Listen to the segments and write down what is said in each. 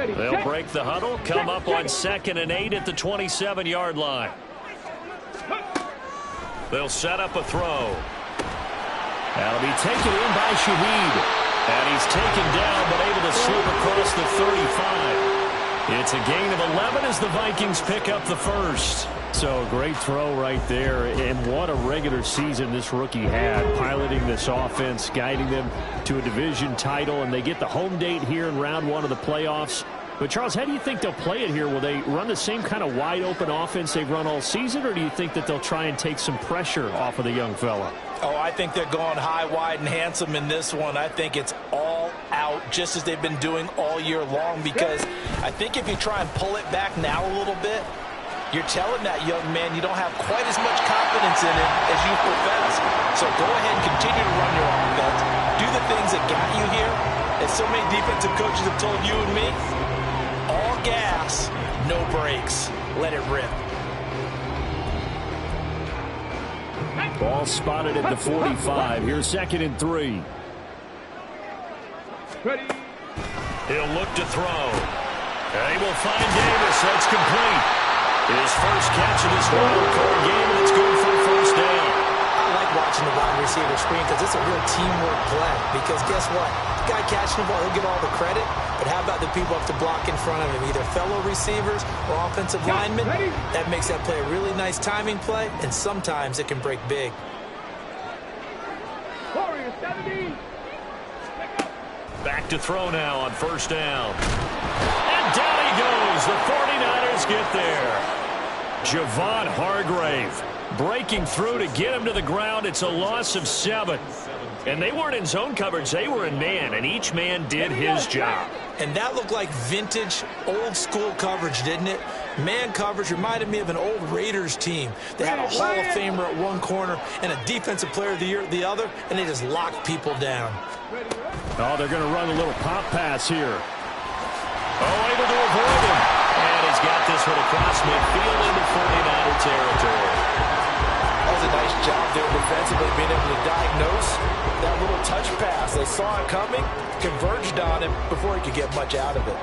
They'll break the huddle, come up on 2nd and 8 at the 27-yard line. They'll set up a throw. That'll be taken in by Shaheed. And he's taken down, but able to slip across the 35. It's a gain of 11 as the Vikings pick up the first. So, great throw right there. And what a regular season this rookie had, piloting this offense, guiding them to a division title. And they get the home date here in round 1 of the playoffs. But, Charles, how do you think they'll play it here? Will they run the same kind of wide-open offense they've run all season, or do you think that they'll try and take some pressure off of the young fella? Oh, I think they're going high, wide, and handsome in this one. I think it's all out, just as they've been doing all year long, because I think if you try and pull it back now a little bit, you're telling that young man you don't have quite as much confidence in him as you profess. So go ahead and continue to run your offense. Do the things that got you here. As so many defensive coaches have told you and me, all gas, no brakes. Let it rip. Ball spotted at the 45. Here's 2nd and 3. He'll look to throw. And he will find Davis. That's complete. His first catch of this wild card game, and it's good for a first down. I like watching the wide receiver screen because it's a real teamwork play. Because guess what? The guy catching the ball, he'll get all the credit. But how about the people up to block in front of him, either fellow receivers or offensive linemen? That makes that play a really nice timing play, and sometimes it can break big. Back to throw now on first down. And down he goes. The 49ers get there. Javon Hargrave breaking through to get him to the ground. It's a loss of 7. And they weren't in zone coverage. They were in man, and each man did his job. And that looked like vintage, old-school coverage, didn't it? Man coverage reminded me of an old Raiders team. They had a Hall of Famer at one corner and a Defensive Player of the Year at the other, and they just locked people down. Oh, they're going to run a little pop pass here. Oh, able to avoid him. And he's got this one across midfield into 49er territory. That was a nice job there defensively, being able to diagnose that little touch pass. They saw it coming, converged on him before he could get much out of it.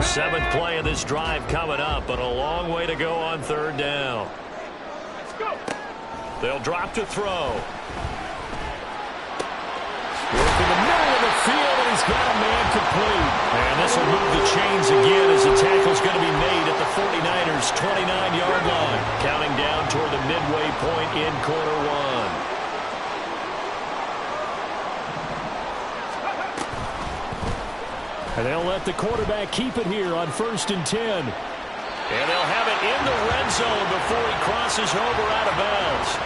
7th play of this drive coming up, but a long way to go on 3rd down. They'll drop to throw. Working the middle of the field, and he's got a man complete. And this will move the chains again as the tackle's going to be made at the 49ers' 29-yard line. Counting down toward the midway point in quarter 1. And they'll let the quarterback keep it here on 1st and 10. And they'll have it in the red zone before he crosses over out of bounds.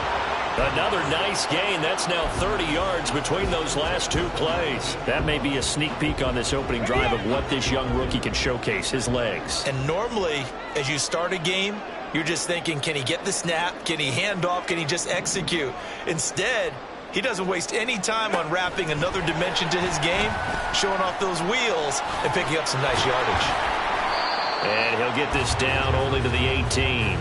Another nice gain. That's now 30 yards between those last 2 plays. That may be a sneak peek on this opening drive of what this young rookie can showcase, his legs. And normally, as you start a game, you're just thinking, can he get the snap? Can he hand off? Can he just execute? Instead, he doesn't waste any time unwrapping another dimension to his game, showing off those wheels, and picking up some nice yardage. And he'll get this down only to the 18.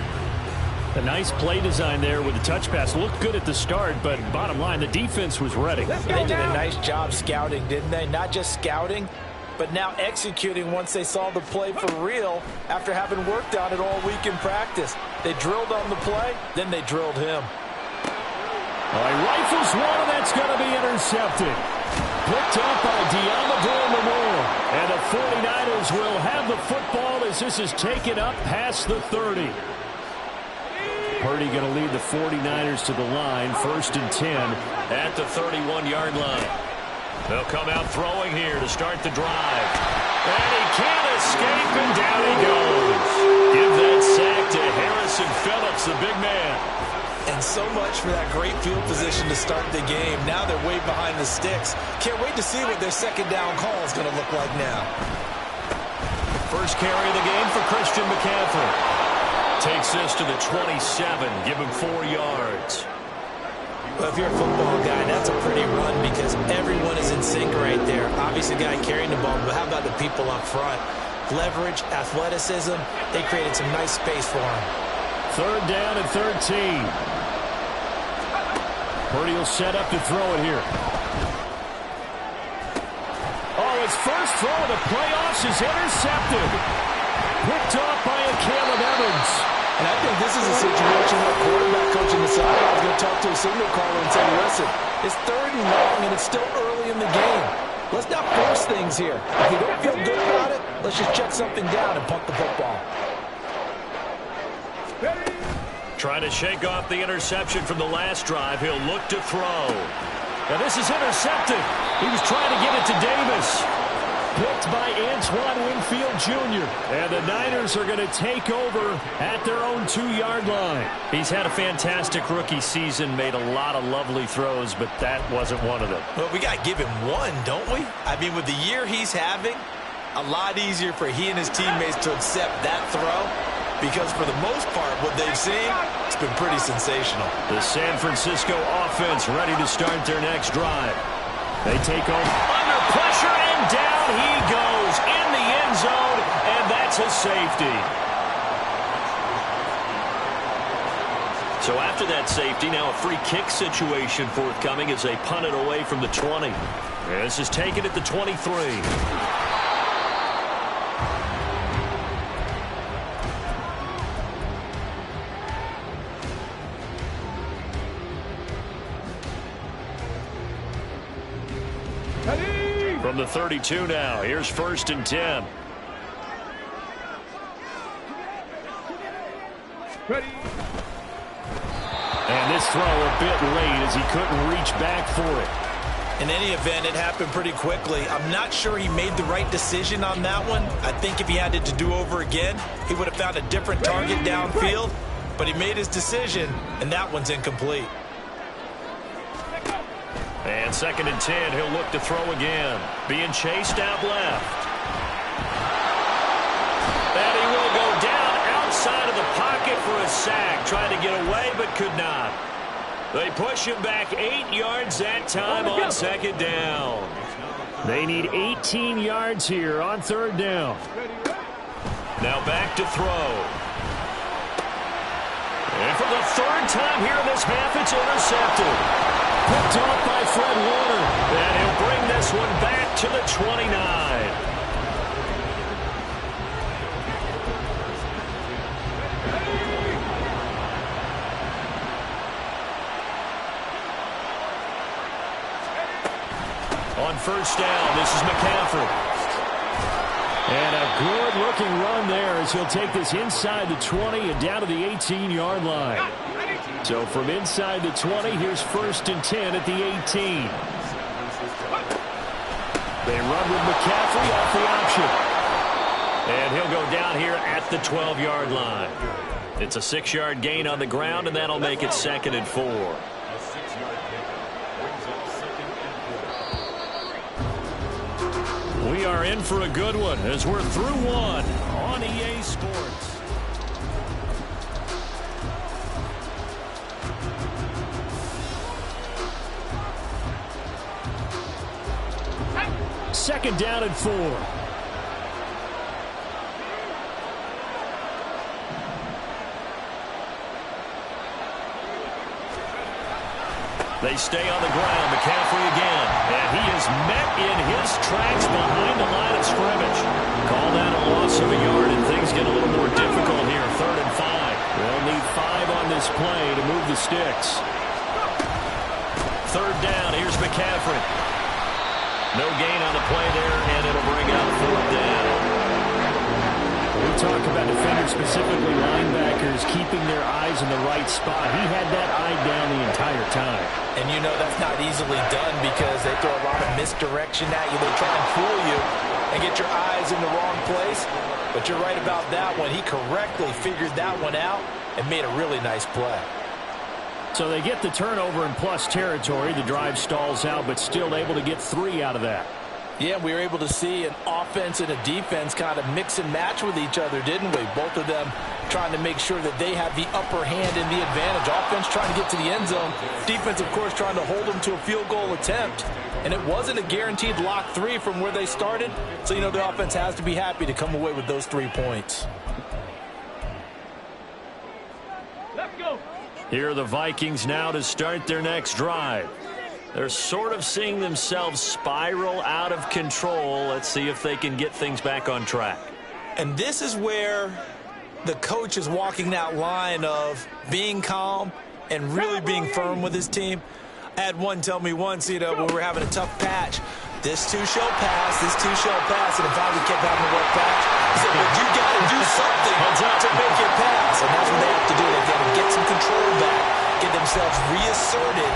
A nice play design there with the touch pass. Looked good at the start, but bottom line, the defense was ready. They did a nice job scouting, didn't they? Not just scouting, but now executing once they saw the play for real after having worked on it all week in practice. They drilled on the play, then they drilled him. He rifles one, and that's going to be intercepted. Picked up by Deommodore Moore. And the 49ers will have the football as this is taken up past the 30. Purdy going to lead the 49ers to the line, 1st and 10. At the 31-yard line. They'll come out throwing here to start the drive. And he can't escape, and down he goes. Give that sack to Harrison Phillips, the big man. And so much for that great field position to start the game. Now they're way behind the sticks. Can't wait to see what their 2nd down call is going to look like now. First carry of the game for Christian McCaffrey. Takes this to the 27. Give him 4 yards. Well, if you're a football guy, that's a pretty run because everyone is in sync right there. Obviously, the guy carrying the ball, but how about the people up front? Leverage, athleticism, they created some nice space for him. 3rd down and 13. Purdy will set up to throw it here. Oh, his first throw of the playoffs is intercepted. Picked off by a Caleb Evans. And I think this is a situation where quarterback coach in the sideline is going to talk to a signal caller and say, listen, it's 3rd and long, and it's still early in the game. Let's not force things here. If we don't feel good about it, let's just check something down and punt the football. Trying to shake off the interception from the last drive. He'll look to throw. Now this is intercepted. He was trying to get it to Davis. Picked by Antoine Winfield Jr. And the Niners are going to take over at their own 2-yard line. He's had a fantastic rookie season, made a lot of lovely throws, but that wasn't one of them. Well, we got to give him one, don't we? I mean, with the year he's having, a lot easier for he and his teammates to accept that throw, because for the most part, what they've seen, it's been pretty sensational. The San Francisco offense ready to start their next drive. They take over under pressure, and down he goes in the end zone, and that's a safety. So after that safety, now a free kick situation forthcoming as they punt it away from the 20. This is taken at the 23. From the 32 now, here's 1st and 10. Ready. And this throw a bit late as he couldn't reach back for it. In any event, it happened pretty quickly. I'm not sure he made the right decision on that one. I think if he had it to do over again, he would have found a different target downfield. But he made his decision, and that one's incomplete. And 2nd and 10, he'll look to throw again. Being chased out left. And he will go down outside of the pocket for a sack. Trying to get away, but could not. They push him back 8 yards that time on 2nd down. They need 18 yards here on 3rd down. Now back to throw. And for the 3rd time here in this half, it's intercepted. Picked off by Fred Warner. And he'll bring this one back to the 29. On 1st down, this is McCaffrey. And a good-looking run there as he'll take this inside the 20 and down to the 18-yard line. So from inside the 20, here's 1st and 10 at the 18. They run with McCaffrey off the option. And he'll go down here at the 12-yard line. It's a 6-yard gain on the ground, and that'll make it 2nd and 4. We are in for a good one as we're through one on EA Sports. Second down and 4. They stay on the ground. McCaffrey again. And he is met in his tracks behind the line of scrimmage. Call that a loss of a yard, and things get a little more difficult here. 3rd and 5. They'll need 5 on this play to move the sticks. 3rd down. Here's McCaffrey. No gain on the play there, and it'll bring out 4th down. We talk about defenders, specifically linebackers, keeping their eyes in the right spot. He had that eye down the entire time. And you know that's not easily done because they throw a lot of misdirection at you. They try and fool you and get your eyes in the wrong place. But you're right about that one. He correctly figured that one out and made a really nice play. So they get the turnover in plus territory. The drive stalls out, but still able to get 3 out of that. Yeah, we were able to see an offense and a defense kind of mix and match with each other, didn't we? Both of them trying to make sure that they have the upper hand and the advantage. Offense trying to get to the end zone. Defense, of course, trying to hold them to a field goal attempt. And it wasn't a guaranteed lock 3 from where they started. So, you know, the offense has to be happy to come away with those 3 points. Here are the Vikings now to start their next drive. They're sort of seeing themselves spiral out of control. Let's see if they can get things back on track. And this is where the coach is walking that line of being calm and really being firm with his team. I had one tell me once, when we were having a tough patch, this too shall pass, and if I would keep having a rough patch, he said, but you got to do something to make it pass. And that's what they have to do. They've got to get some control back, get themselves reasserted,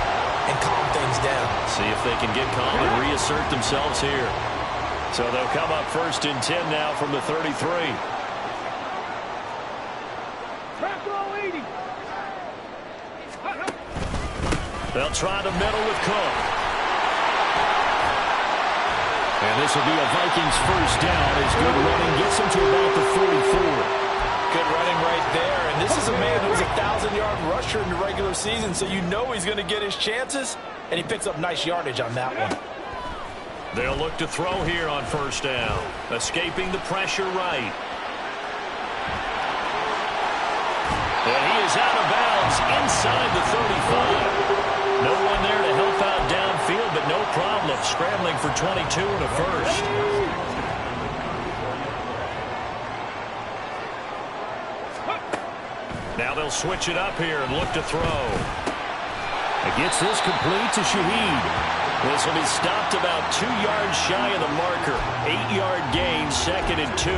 and calm things down. See if they can get calm and reassert themselves here. So they'll come up 1st and 10 now from the 33. They'll try to middle with Cook. And this will be a Vikings first down as good running gets them to about the 44. Good running right there. And this is a man who's a 1,000-yard rusher in the regular season, so you know he's going to get his chances, and he picks up nice yardage on that one. They'll look to throw here on 1st down. Escaping the pressure right. And he is out of bounds inside the 35. No one there to help out downfield, but no problem. Scrambling for 22 and a first. Now they'll switch it up here and look to throw. It gets this complete to Shaheed. This will be stopped about 2 yards shy of the marker. 8-yard gain, 2nd and 2.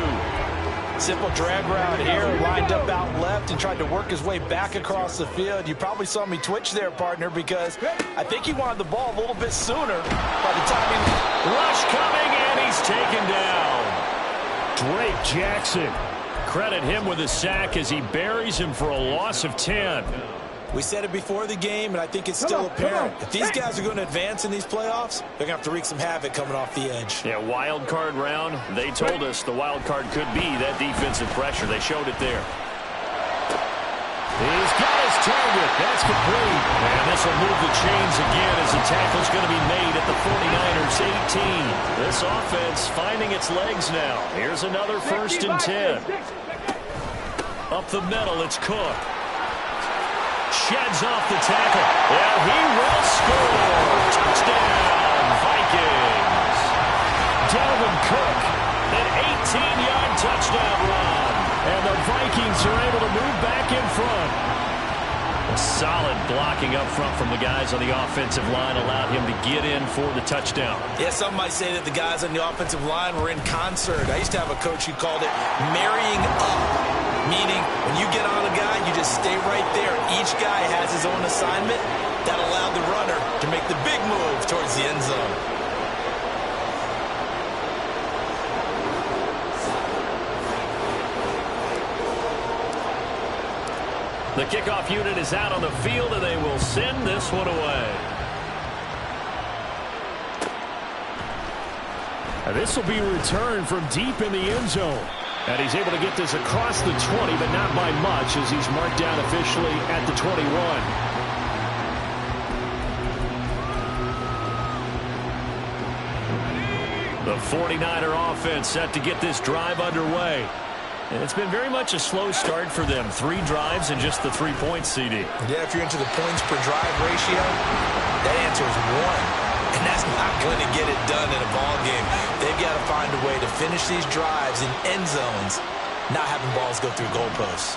Simple drag route here, lined up out left and tried to work his way back across the field. You probably saw me twitch there, partner, because I think he wanted the ball a little bit sooner by the time he... Rush coming, and he's taken down. Drake Jackson. Credit him with a sack as he buries him for a loss of 10. We said it before the game, and I think it's still apparent. If these guys are going to advance in these playoffs, they're going to have to wreak some havoc coming off the edge. Yeah, wild card round. They told us the wild card could be that defensive pressure. They showed it there. He's got his target. That's complete. And this will move the chains again as the tackle's going to be made at the 49ers 18. This offense finding its legs now. Here's another 1st and 10. Up the middle, it's Cook. Sheds off the tackle. Well, he will score. Touchdown, Vikings. Dalvin Cook, an 18-yard touchdown run. And the Vikings are able to move back in front. A solid blocking up front from the guys on the offensive line allowed him to get in for the touchdown. Yeah, some might say that the guys on the offensive line were in concert. I used to have a coach who called it marrying up, meaning when you get on a guy, you just stay right there. Each guy has his own assignment. That allowed the runner to make the big move towards the end zone. The kickoff unit is out on the field, and they will send this one away. And this will be returned from deep in the end zone. And he's able to get this across the 20, but not by much, as he's marked down officially at the 21. The 49er offense set to get this drive underway. And it's been very much a slow start for them. 3 drives and just the 3 points, CD. Yeah, if you're into the points per drive ratio, that answer is 1. And that's not going to get it done in a ball game. They've got to find a way to finish these drives in end zones, not having balls go through goalposts.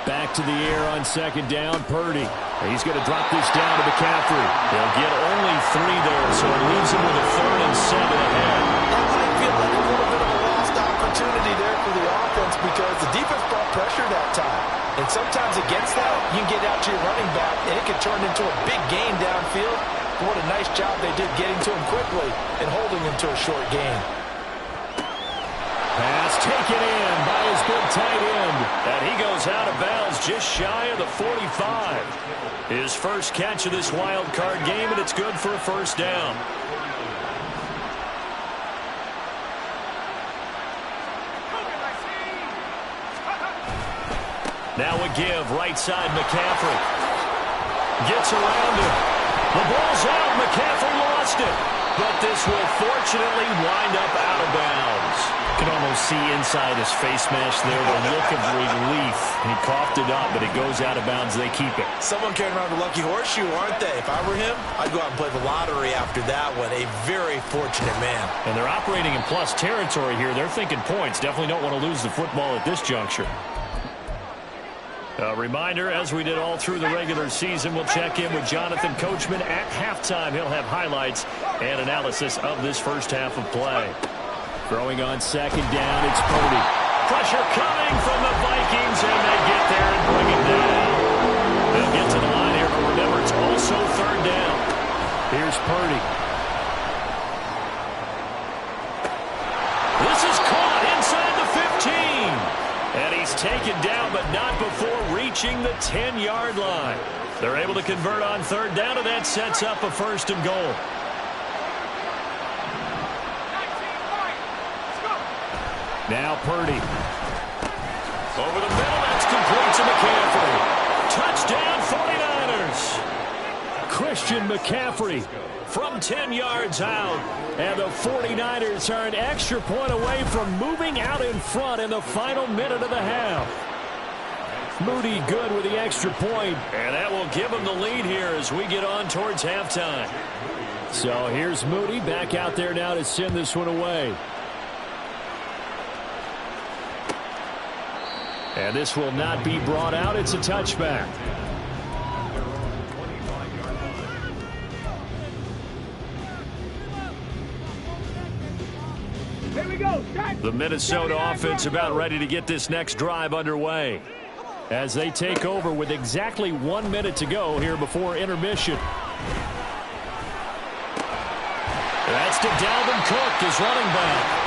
Back to the air on 2nd down, Purdy. He's going to drop this down to McCaffrey. They'll get only 3 there, so it leaves him with a 3rd and 7 ahead. That might feel like a little bit of a lost opportunity there for the offense because the defense brought pressure that time. And sometimes against that, you can get out to your running back, and it can turn into a big gain downfield. But what a nice job they did getting to him quickly and holding him to a short gain. Pass taken in by his big tight end. And he goes out of bounds just shy of the 45. His first catch of this wild card game, and it's good for a 1st down. Now a give, right side, McCaffrey. Gets around him. The ball's out. McCaffrey lost it. but this will fortunately wind up out of bounds. You can almost see inside his face mask there the look of relief. He coughed it up, but it goes out of bounds. They keep it. Someone carrying around the lucky horseshoe, aren't they? If I were him, I'd go out and play the lottery after that one. A very fortunate man. And they're operating in plus territory here. They're thinking points. Definitely don't want to lose the football at this juncture. A reminder, as we did all through the regular season, we'll check in with Jonathan Coachman at halftime. He'll have highlights and analysis of this first half of play. Throwing on second down, it's Purdy. Pressure coming from the Vikings, and they get there and bring it down. They'll get to the line here, but remember, it's also third down. Here's Purdy. This is caught inside the 15. And he's taken down, but not before reaching the 10-yard line. They're able to convert on third down, and that sets up a first and goal. Now Purdy. Over the middle, that's complete to McCaffrey. Touchdown, 49ers. Christian McCaffrey from 10 yards out. And the 49ers are an extra point away from moving out in front in the final minute of the half. Moody good with the extra point. And that will give them the lead here as we get on towards halftime. So here's Moody back out there now to send this one away. And this will not be brought out. It's a touchback. Here we go. The Minnesota offense about ready to get this next drive underway as they take over with exactly 1 minute to go here before intermission. That's to Dalvin Cook, his running back.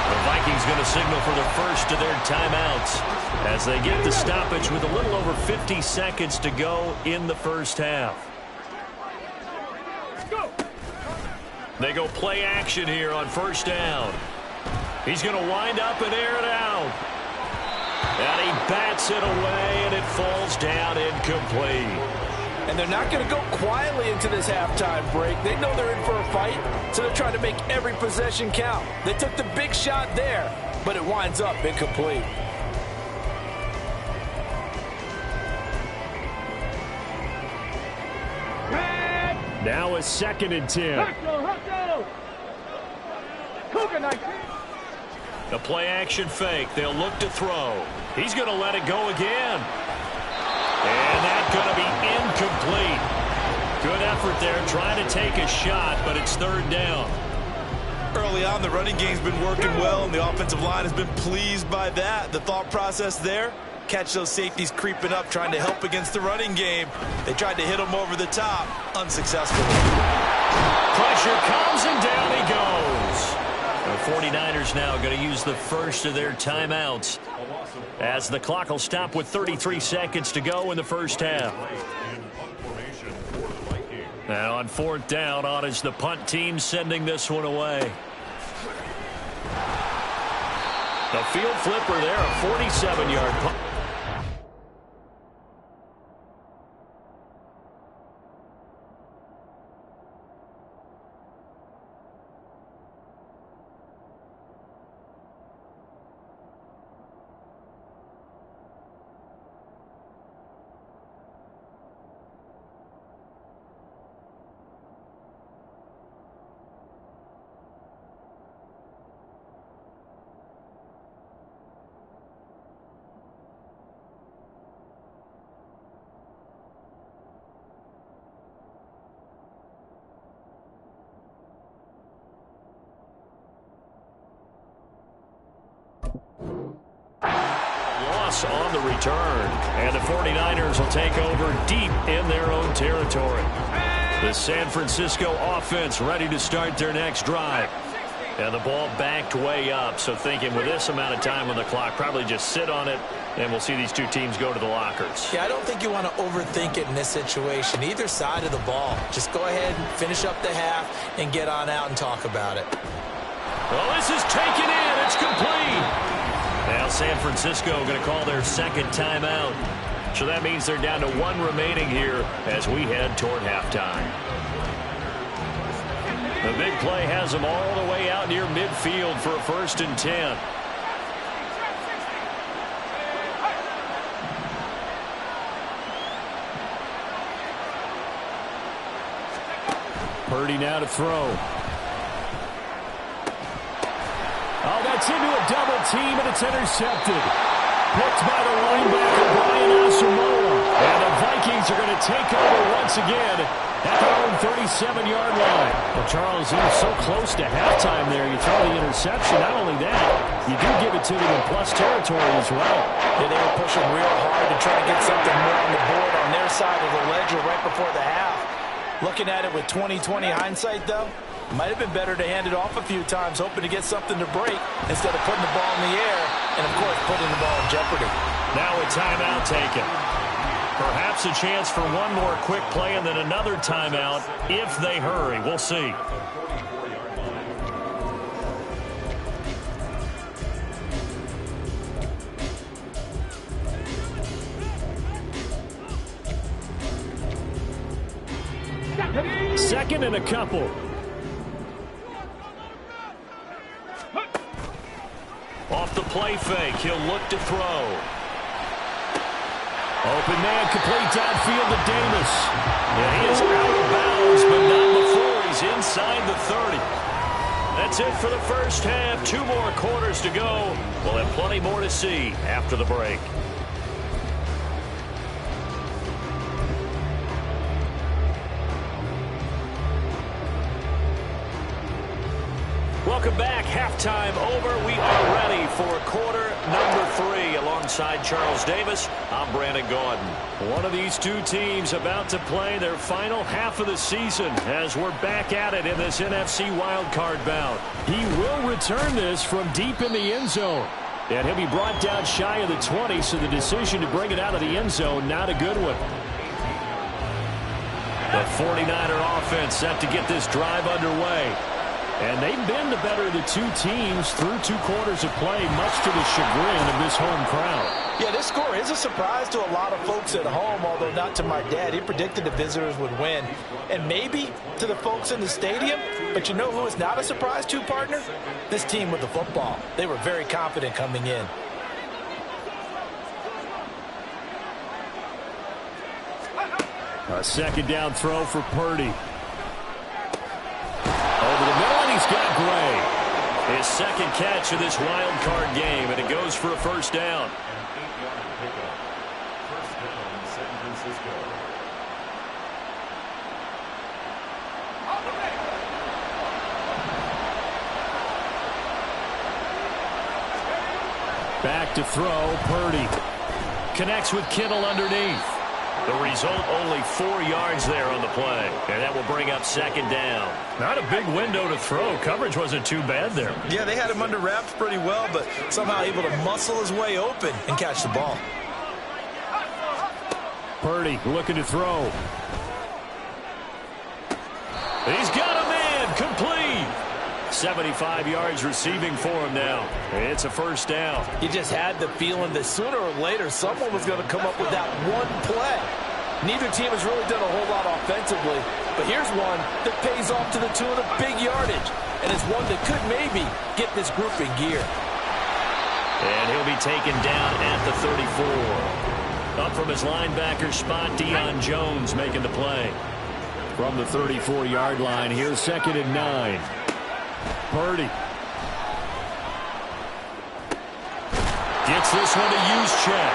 The Vikings going to signal for the first of their timeouts as they get the stoppage with a little over 50 seconds to go in the first half. They go play action here on first down. He's going to wind up and air it out. And he bats it away, and it falls down incomplete. And they're not going to go quietly into this halftime break. They know they're in for a fight, so they're trying to make every possession count. They took the big shot there, but it winds up incomplete. Now a 2nd and 10. The play action fake. They'll look to throw. He's going to let it go again. And that's going to be incomplete. Good effort there trying to take a shot, but it's third down. Early on, the running game's been working well, and the offensive line has been pleased by that. The thought process there, catch those safeties creeping up, trying to help against the running game. They tried to hit him over the top, unsuccessfully. Pressure comes, and down he goes. The 49ers now going to use the first of their timeouts as the clock will stop with 33 seconds to go in the first half. Now on fourth down, on is the punt team sending this one away. The field flipper there, a 47-yard punt. On the return, and the 49ers will take over deep in their own territory. The San Francisco offense ready to start their next drive. And the ball backed way up, so thinking with this amount of time on the clock, probably just sit on it, and we'll see these two teams go to the lockers. Yeah, I don't think you want to overthink it in this situation. Either side of the ball. Just go ahead and finish up the half and get on out and talk about it. Well, this is taken in. It's complete. Now San Francisco going to call their second timeout. So that means they're down to one remaining here as we head toward halftime. The big play has them all the way out near midfield for a 1st and 10. Purdy now to throw. Oh, that's into a double team, and it's intercepted. Picked by the linebacker, Brian Asamoah. And the Vikings are going to take over once again at their own 37-yard line. Well, Charles, he was so close to halftime there. You throw the interception. Not only that, you do give it to them in plus territory as well. Yeah, they were pushing real hard to try to get something more on the board on their side of the ledger right before the half. Looking at it with 20/20 hindsight, though, might have been better to hand it off a few times, hoping to get something to break instead of putting the ball in the air and, of course, putting the ball in jeopardy. Now a timeout taken. Perhaps a chance for one more quick play and then another timeout if they hurry. We'll see. Second and a couple. Off the play fake, he'll look to throw. Open man, complete downfield to Davis. Yeah, he is out of bounds, but not before he's inside the 30. That's it for the first half. 2 more quarters to go. We'll have plenty more to see after the break. Welcome back. Halftime over. We are ready for quarter number 3. Alongside Charles Davis, I'm Brandon Gaudin. One of these two teams about to play their final half of the season as we're back at it in this NFC wildcard bout. He will return this from deep in the end zone. And he'll be brought down shy of the 20, so the decision to bring it out of the end zone, not a good one. The 49er offense set to get this drive underway. And they've been the better of the two teams through 2 quarters of play, much to the chagrin of this home crowd. Yeah, this score is a surprise to a lot of folks at home, although not to my dad. He predicted the visitors would win. And maybe to the folks in the stadium, but you know who is not a surprise to, partner? This team with the football. They were very confident coming in. A second down throw for Purdy. Over the middle, and he's got Gray. His second catch of this wild card game, and it goes for a 1st down. Back to throw, Purdy. Connects with Kittle underneath. The result, only 4 yards there on the play. And that will bring up 2nd down. Not a big window to throw. Coverage wasn't too bad there. Yeah, they had him under wraps pretty well, but somehow able to muscle his way open and catch the ball. Purdy looking to throw. He's got a man. Complete. 75 yards receiving for him now. It's a 1st down. You just had the feeling that sooner or later someone was going to come up with that one play. Neither team has really done a whole lot offensively, but here's one that pays off to the tune of big yardage, and it's one that could maybe get this group in gear. And he'll be taken down at the 34. Up from his linebacker spot, Deion Jones making the play. From the 34-yard line, here's 2nd and 9. Purdy gets this one to Juszczyk.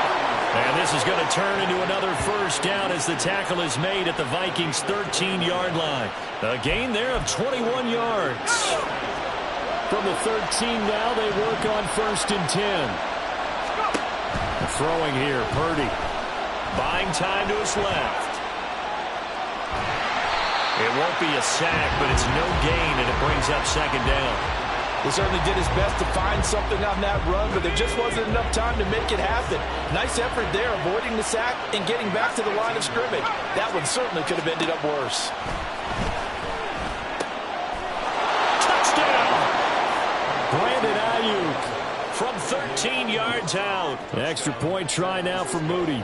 And this is going to turn into another 1st down as the tackle is made at the Vikings' 13-yard line. A gain there of 21 yards. From the 13 now, they work on 1st and 10. Throwing here, Purdy. Buying time to his left. It won't be a sack, but it's no gain, and it brings up 2nd down. He certainly did his best to find something on that run, but there just wasn't enough time to make it happen. Nice effort there, avoiding the sack and getting back to the line of scrimmage. That one certainly could have ended up worse. Touchdown! Brandon Ayuk from 13 yards out. Extra point try now for Moody.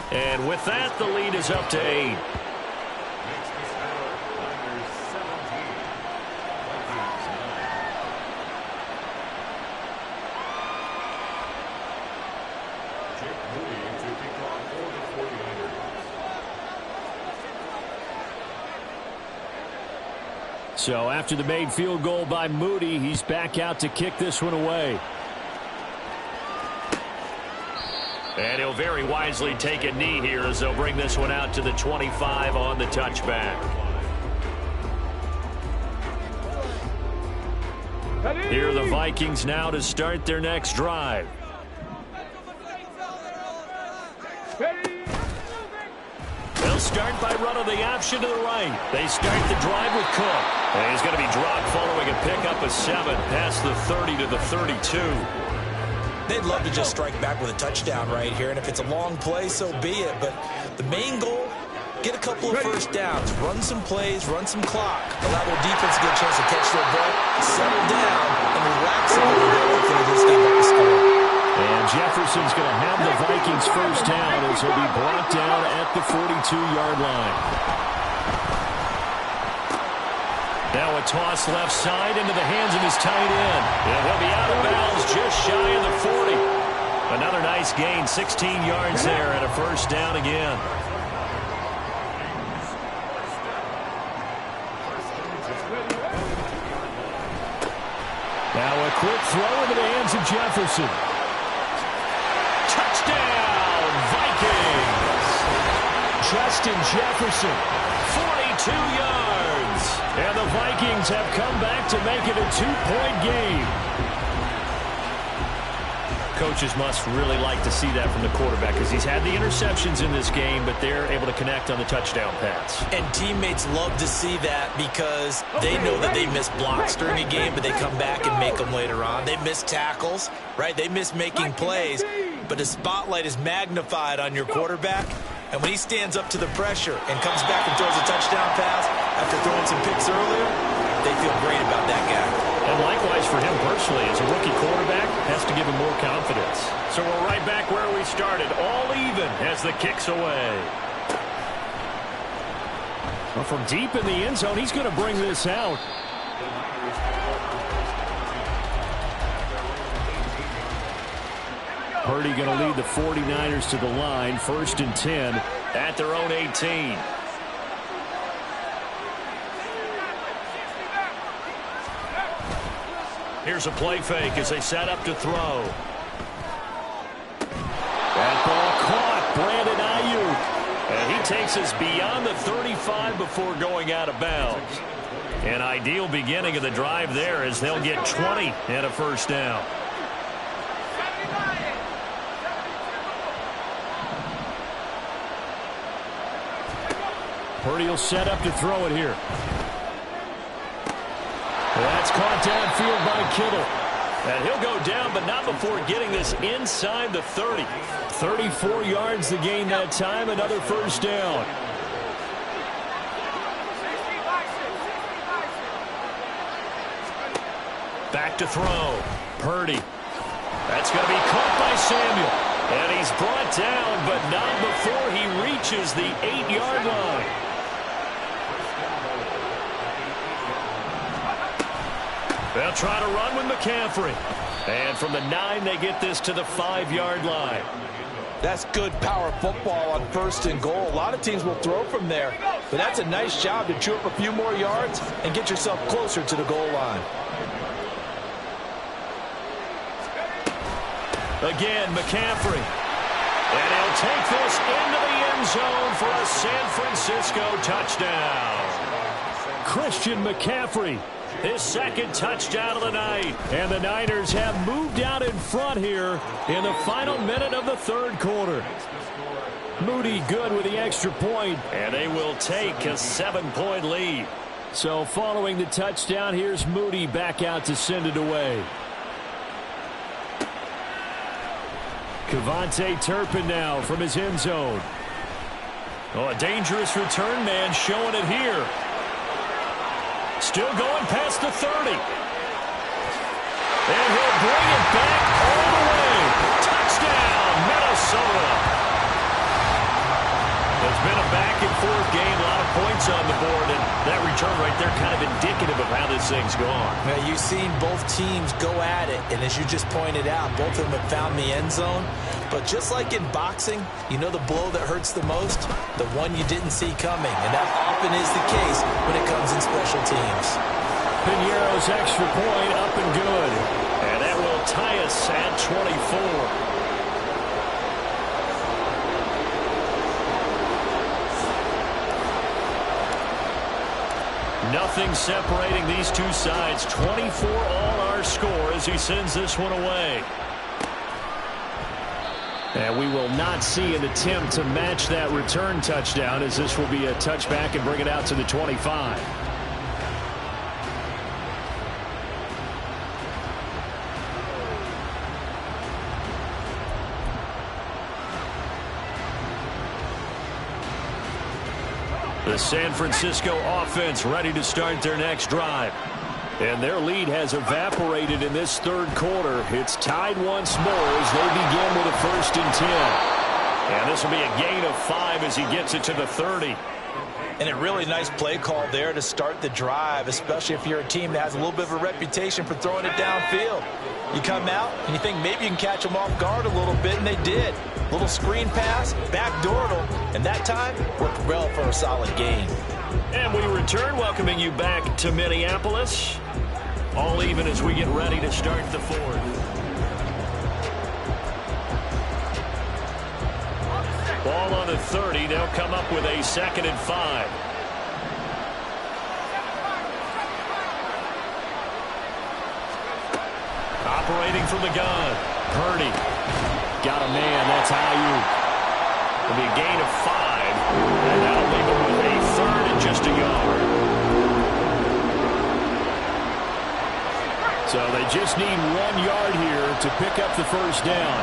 And with that, the lead is up to 8. So after the made field goal by Moody, he's back out to kick this one away. And he'll very wisely take a knee here as they'll bring this one out to the 25 on the touchback. Here are the Vikings now to start their next drive. They'll start by running the option to the right. They start the drive with Cook. And he's going to be dropped following a pickup of 7 past the 30 to the 32. They'd love to just strike back with a touchdown right here, and if it's a long play, so be it. But the main goal, get a couple of first downs, run some plays, run some clock, allow their defense to get a chance to catch their breath, settle down, and relax a little bit after this game up the score. And Jefferson's going to have the Vikings first down as he'll be brought down at the 42-yard line. Now a toss left side into the hands of his tight end. And he'll be out of bounds just shy of the 40. Another nice gain, 16 yards there, and a first down again. Now a quick throw into the hands of Jefferson. Touchdown, Vikings! Justin Jefferson, 42 yards. And the Vikings have come back to make it a 2-point game. Coaches must really like to see that from the quarterback because he's had the interceptions in this game, but they're able to connect on the touchdown pass. And teammates love to see that because they know that they miss blocks during a game, but they come back and make them later on. They miss tackles, right? They miss making plays, but the spotlight is magnified on your quarterback. And when he stands up to the pressure and comes back and throws a touchdown pass after throwing some picks earlier, they feel great about that guy. And likewise for him personally, as a rookie quarterback, has to give him more confidence. So we're right back where we started, all even as the kick's away. Well, from deep in the end zone, he's going to bring this out. Purdy going to lead the 49ers to the line, 1st and 10 at their own 18. Here's a play fake as they set up to throw. That ball caught. Brandon Ayuk. And he takes us beyond the 35 before going out of bounds. An ideal beginning of the drive there as they'll get 20 and a first down. Purdy will set up to throw it here. That's caught downfield by Kittle. And he'll go down, but not before getting this inside the 30. 34 yards the gain that time, another first down. Back to throw. Purdy. That's going to be caught by Samuel. And he's brought down, but not before he reaches the 8-yard line. They'll try to run with McCaffrey. And from the 9, they get this to the 5-yard line. That's good power football on 1st and goal. A lot of teams will throw from there, but that's a nice job to chew up a few more yards and get yourself closer to the goal line. Again, McCaffrey. And he'll take this into the end zone for a San Francisco touchdown. Christian McCaffrey, his 2nd touchdown of the night. And the Niners have moved out in front here in the final minute of the 3rd quarter. Moody good with the extra point. And they will take a 7-point lead. So following the touchdown, here's Moody back out to send it away. Kevontae Turpin now from his end zone. Oh, a dangerous return man showing it here. Still going past the 30. And he'll bring it back all the way. Touchdown, Minnesota. It's been a back-and-forth game. A lot of points on the board, and that return right there kind of indicative of how this thing's gone. Now, you've seen both teams go at it, and as you just pointed out, both of them have found the end zone. But just like in boxing, you know the blow that hurts the most? The one you didn't see coming, and that often is the case when it comes in special teams. Piñeiro's extra point up and good. And that will tie us at 24. Nothing separating these two sides. 24 all our score as he sends this one away. And we will not see an attempt to match that return touchdown, as this will be a touchback and bring it out to the 25. The San Francisco offense ready to start their next drive. And their lead has evaporated in this third quarter. It's tied once more as they begin with a 1st and 10. And this will be a gain of 5 as he gets it to the 30. And a really nice play call there to start the drive, especially if you're a team that has a little bit of a reputation for throwing it downfield. You come out and you think maybe you can catch them off guard a little bit, and they did. Little screen pass, backdoored them, and that time worked well for a solid gain. And we return, welcoming you back to Minneapolis. All even as we get ready to start the 4th. Ball on the 30. They'll come up with a 2nd and 5. Operating from the gun. Purdy. Got a man. That's Ayuk. It'll be a gain of 5. And that'll leave him with a 3rd and just a yard. So they just need 1 yard here to pick up the 1st down.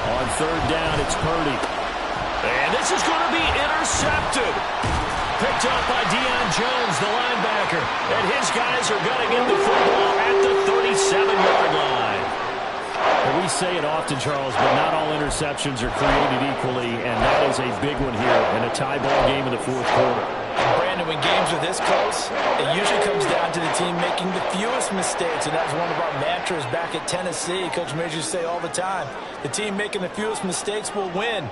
On 3rd down, it's Purdy. And this is going to be intercepted. Picked up by Deion Jones, the linebacker. And his guys are going to get the football at the 37-yard line. Well, we say it often, Charles, but not all interceptions are created equally, and that is a big one here in a tie ball game in the 4th quarter. Brandon, when games are this close, it usually comes down to the team making the fewest mistakes, and that was one of our mantras back at Tennessee. Coach Majors used to say all the time, the team making the fewest mistakes will win.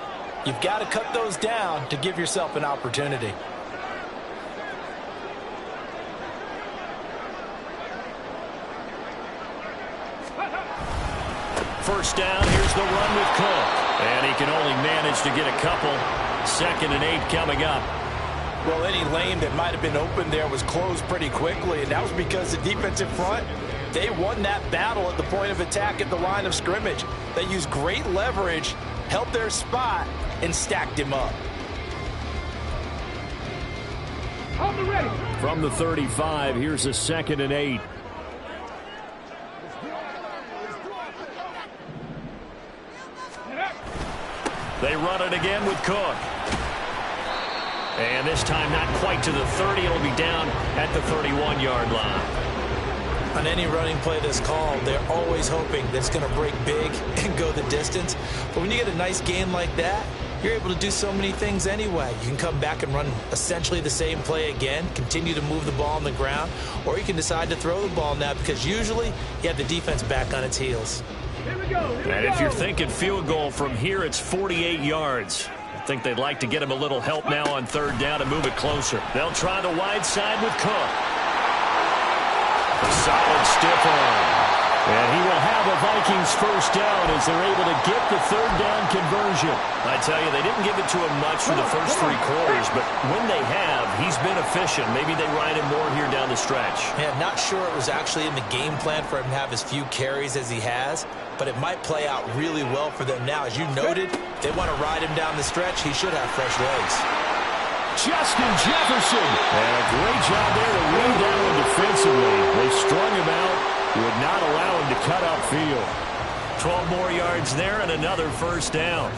You've got to cut those down to give yourself an opportunity. First down, here's the run with Cook. And he can only manage to get a couple. 2nd and 8 coming up. Well, any lane that might have been open there was closed pretty quickly, and that was because the defensive front, they won that battle at the point of attack at the line of scrimmage. They used great leverage, held their spot, and stacked him up. From the 35, here's a 2nd and 8. They run it again with Cook. And this time not quite to the 30. It'll be down at the 31-yard line. On any running play that's called, they're always hoping that it's going to break big and go the distance. But when you get a nice game like that, you're able to do so many things anyway. You can come back and run essentially the same play again, continue to move the ball on the ground, or you can decide to throw the ball now because usually you have the defense back on its heels. And if you're thinking field goal from here, it's 48 yards. I think they'd like to get him a little help now on 3rd down to move it closer. They'll try the wide side with Cook. A solid stiff arm. And he will have a Vikings 1st down as they're able to get the 3rd down conversion. I tell you, they didn't give it to him much for the first 3 quarters, but when they have, he's been efficient. Maybe they ride him more here down the stretch. Yeah, not sure it was actually in the game plan for him to have as few carries as he has, but it might play out really well for them now. As you noted, if they want to ride him down the stretch, he should have fresh legs. Justin Jefferson. And a great job there to lean down defensively. They strung him out, would not allow him to cut upfield. 12 more yards there and another 1st down.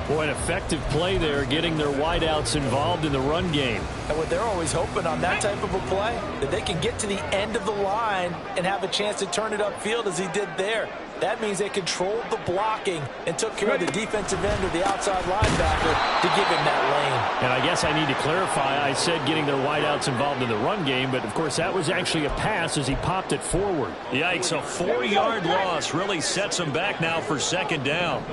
Boy, an effective play there, getting their wideouts involved in the run game. And what they're always hoping on that type of a play, that they can get to the end of the line and have a chance to turn it upfield as he did there. That means they controlled the blocking and took care of the defensive end or the outside linebacker to give him that lane. And I guess I need to clarify, I said getting their wideouts involved in the run game, but of course that was actually a pass as he popped it forward. Yikes, a 4-yard loss really sets him back now for second down.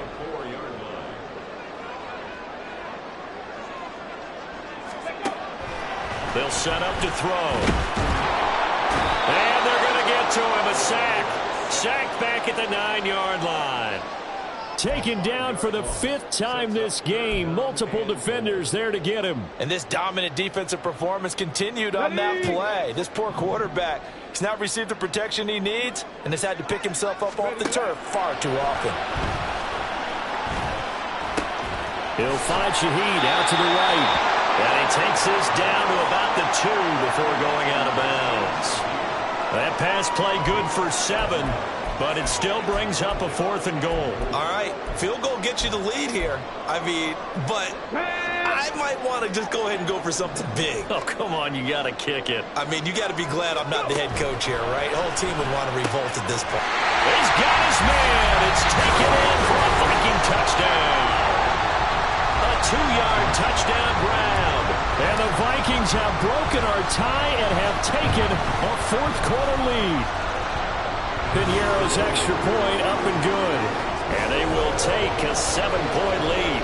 They'll set up to throw. And they're going to get to him, a sack. Sacked back at the 9-yard line. Taken down for the 5th time this game. Multiple defenders there to get him. And this dominant defensive performance continued on that play. This poor quarterback has not received the protection he needs and has had to pick himself up off the turf far too often. He'll find Shaheed out to the right. And he takes this down to about the 2 before going out of bounds. That pass play good for 7, but it still brings up a 4th and goal. All right, field goal gets you the lead here. I mean, but I might want to just go ahead and go for something big. Oh, come on, you got to kick it. I mean, you got to be glad I'm not the head coach here, right? The whole team would want to revolt at this point. He's got his man. It's taken in for a Viking touchdown. A 2-yard touchdown ground. And the Vikings have broken our tie and have taken a 4th quarter lead. Piñeiro's extra point up and good. And they will take a 7-point lead.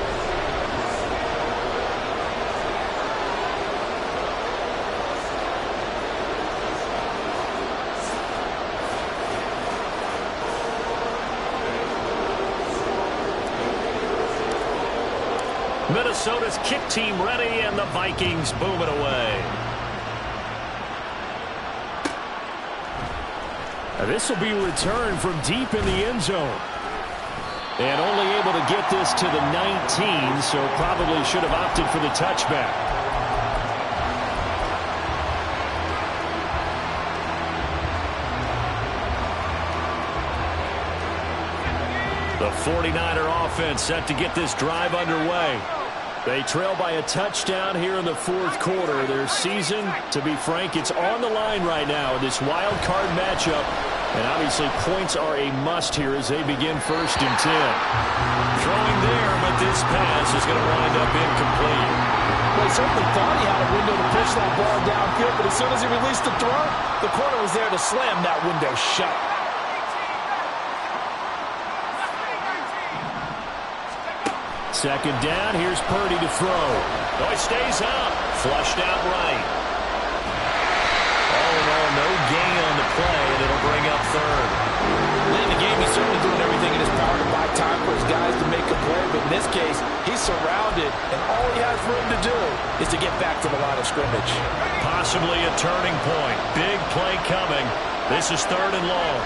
Minnesota's kick team ready, and the Vikings boom it away. This will be returned from deep in the end zone. And only able to get this to the 19, so probably should have opted for the touchback. The 49er offense set to get this drive underway. They trail by a touchdown here in the 4th quarter. Their season, to be frank, it's on the line right now in this wild card matchup. And obviously points are a must here as they begin 1st and 10. Throwing there, but this pass is going to wind up incomplete. Well, he certainly thought he had a window to push that ball downfield, but as soon as he released the throw, the corner was there to slam that window shut. Second down, here's Purdy to throw. Oh, he stays up. Flushed out right. All in all, no gain on the play, and it'll bring up 3rd. In the game, he's certainly doing everything in his power to buy time for his guys to make a play, but in this case, he's surrounded, and all he has room to do is to get back to the line of scrimmage. Possibly a turning point. Big play coming. This is 3rd and long.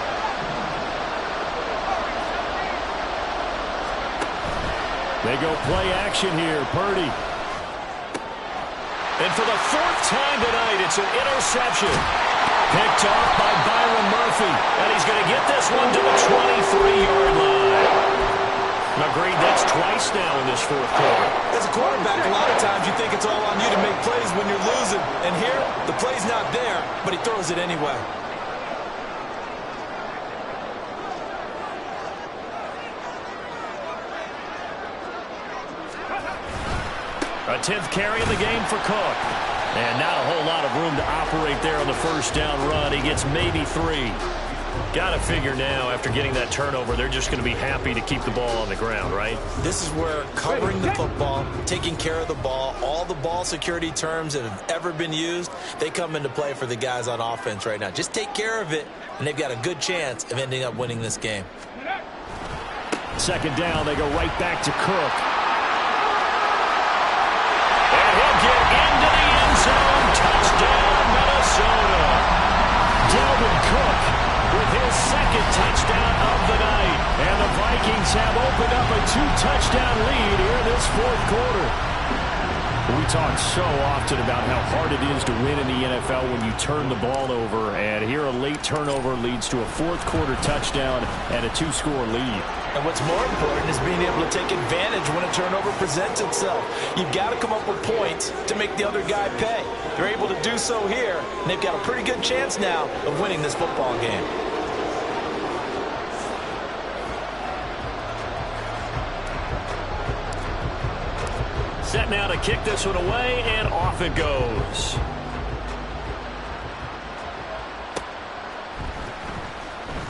They go play action here. Purdy. And for the 4th time tonight, it's an interception. Picked off by Byron Murphy. And he's going to get this one to the 23-yard line. Agreed, that's twice now in this 4th quarter. As a quarterback, a lot of times you think it's all on you to make plays when you're losing. And here, the play's not there, but he throws it anyway. A 10th carry in the game for Cook. And not a whole lot of room to operate there on the 1st down run. He gets maybe 3. Got to figure now, after getting that turnover, they're just going to be happy to keep the ball on the ground, right? This is where covering the football, taking care of the ball, all the ball security terms that have ever been used, they come into play for the guys on offense right now. Just take care of it, and they've got a good chance of ending up winning this game. Second down, they go right back to Cook. He'll get into the end zone. Touchdown, Minnesota. Dalvin Cook with his 2nd touchdown of the night. And the Vikings have opened up a 2-touchdown lead here in this 4th quarter. We talk so often about how hard it is to win in the NFL when you turn the ball over. And here a late turnover leads to a 4th quarter touchdown and a 2-score lead. And what's more important is being able to take advantage when a turnover presents itself. You've got to come up with points to make the other guy pay. They're able to do so here, and they've got a pretty good chance now of winning this football game. Set now to kick this one away, and off it goes.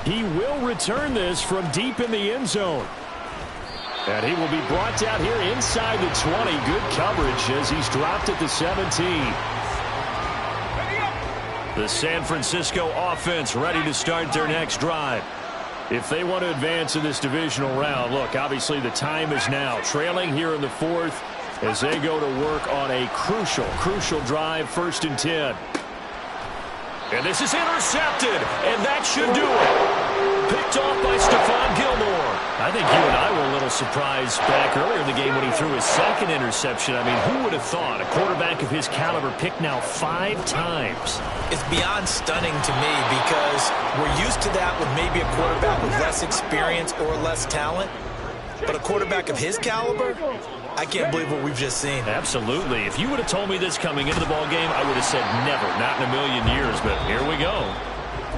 He will return this from deep in the end zone. And he will be brought down here inside the 20. Good coverage as he's dropped at the 17. The San Francisco offense ready to start their next drive. If they want to advance in this divisional round, look, obviously the time is now. Trailing here in the fourth as they go to work on a crucial drive, 1st and 10. And this is intercepted, and that should do it. Picked off by Stephon Gilmore. I think you and I were a little surprised back earlier in the game when he threw his 2nd interception. I mean, who would have thought a quarterback of his caliber picked now 5 times? It's beyond stunning to me because we're used to that with maybe a quarterback with less experience or less talent. But a quarterback of his caliber, I can't believe what we've just seen. Absolutely. If you would have told me this coming into the ball game, I would have said never, not in a million years. But here we go.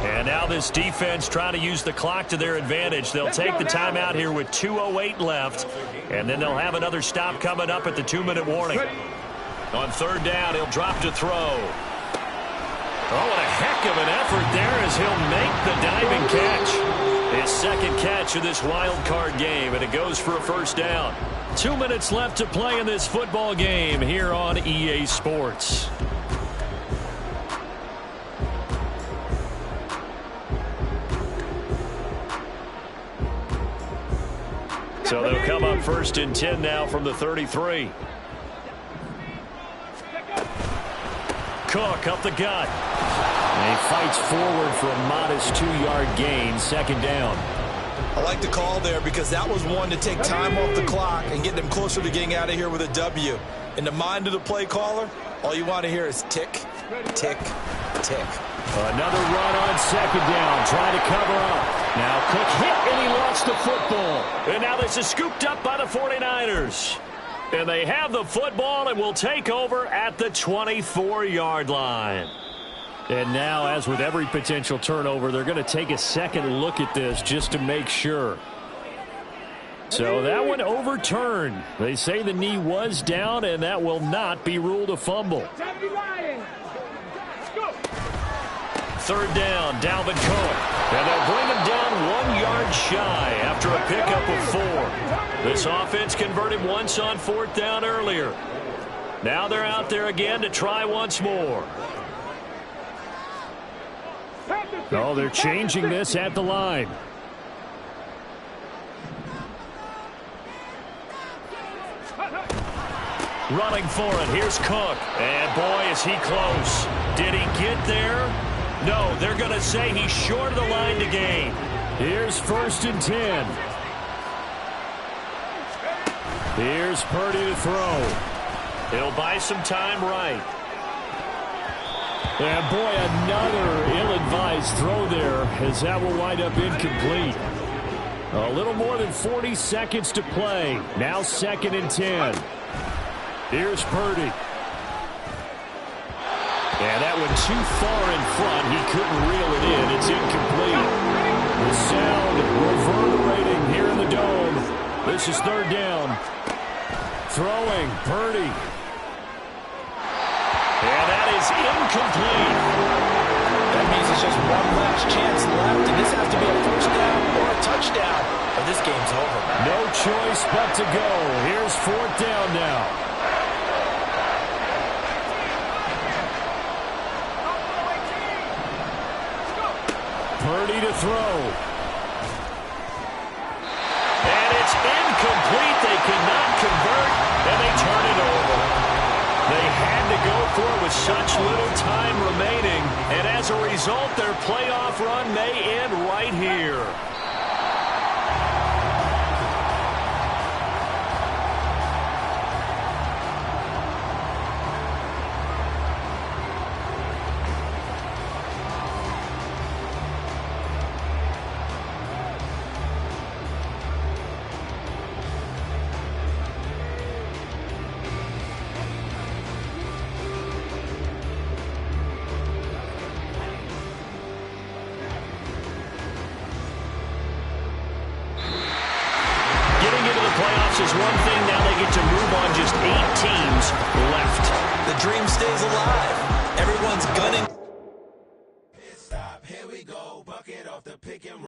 And now this defense trying to use the clock to their advantage. They'll take the timeout here with 2:08 left. And then they'll have another stop coming up at the 2-minute warning. On 3rd down, he'll drop to throw. Oh, what a heck of an effort there as he'll make the diving catch. His 2nd catch of this wild card game, and it goes for a 1st down. 2 minutes left to play in this football game here on EA Sports. So they'll come up 1st and 10 now from the 33. Cook up the gut. And he fights forward for a modest 2-yard gain, 2nd down. I like the call there because that was one to take time off the clock and get them closer to getting out of here with a W. In the mind of the play caller, all you want to hear is tick, tick, tick. Another run on 2nd down, trying to cover up. Now Cook hit and he lost the football. And now this is scooped up by the 49ers. And they have the football and will take over at the 24-yard line. And now, as with every potential turnover, they're going to take a second look at this just to make sure. So that one overturned. They say the knee was down, and that will not be ruled a fumble. 3rd down, Dalvin Cook. And they'll bring him down 1 yard shy after a pickup of 4. This offense converted once on 4th down earlier. Now they're out there again to try once more. Oh, they're changing this at the line. Running for it. Here's Cook. And boy, is he close. Did he get there? No, they're going to say he's short of the line to gain. Here's 1st and 10. Here's Purdy to throw. He'll buy some time right. And boy, another ill-advised throw there as that will wind up incomplete. A little more than 40 seconds to play. Now 2nd and 10. Here's Purdy. And that one too far in front. He couldn't reel it in. It's incomplete. The sound reverberating here in the dome. This is 3rd down. Throwing, Purdy. And that is incomplete. That means it's just one last chance left, and this has to be a 1st down or a touchdown, or this game's over. No choice but to go. Here's 4th down now. Purdy to throw. And it's incomplete. They cannot convert, and they turn it over. They had to go for it with such little time remaining, and as a result, their playoff run may end right here. is one thing. Now they get to move on. Just 8 teams left. The dream stays alive. Everyone's gunning.